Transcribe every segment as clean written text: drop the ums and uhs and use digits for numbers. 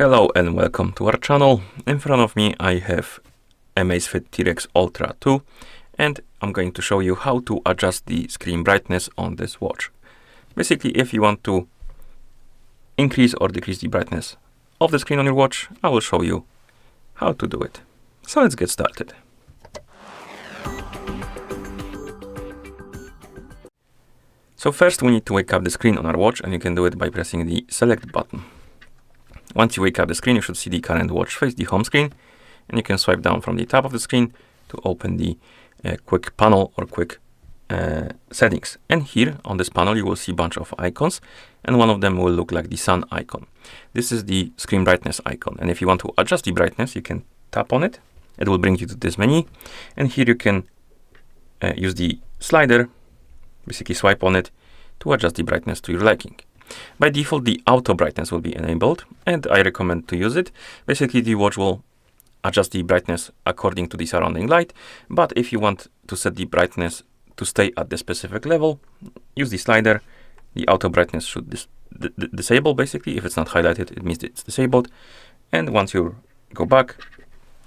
Hello and welcome to our channel. In front of me I have AMAZFIT T-Rex Ultra 2 and I'm going to show you how to adjust the screen brightness on this watch. Basically, if you want to increase or decrease the brightness of the screen on your watch, I will show you how to do it. So let's get started. So first we need to wake up the screen on our watch, and you can do it by pressing the select button. Once you wake up the screen, you should see the current watch face, the home screen, and you can swipe down from the top of the screen to open the quick panel or quick settings. And here on this panel, you will see a bunch of icons, and one of them will look like the sun icon. This is the screen brightness icon. And if you want to adjust the brightness, you can tap on it. It will bring you to this menu. And here you can use the slider, basically swipe on it to adjust the brightness to your liking. By default, the auto brightness will be enabled, and I recommend to use it. Basically, the watch will adjust the brightness according to the surrounding light, but if you want to set the brightness to stay at the specific level, use the slider. The auto brightness should disable, basically. If it's not highlighted, it means it's disabled. And once you go back,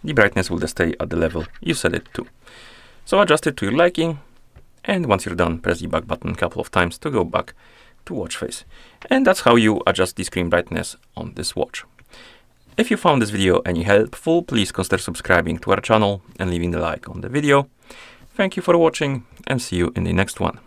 the brightness will just stay at the level you set it to. So adjust it to your liking, and once you're done, press the back button a couple of times to go back to watch face. And that's how you adjust the screen brightness on this watch. If you found this video any helpful, please consider subscribing to our channel and leaving a like on the video. Thank you for watching, and see you in the next one.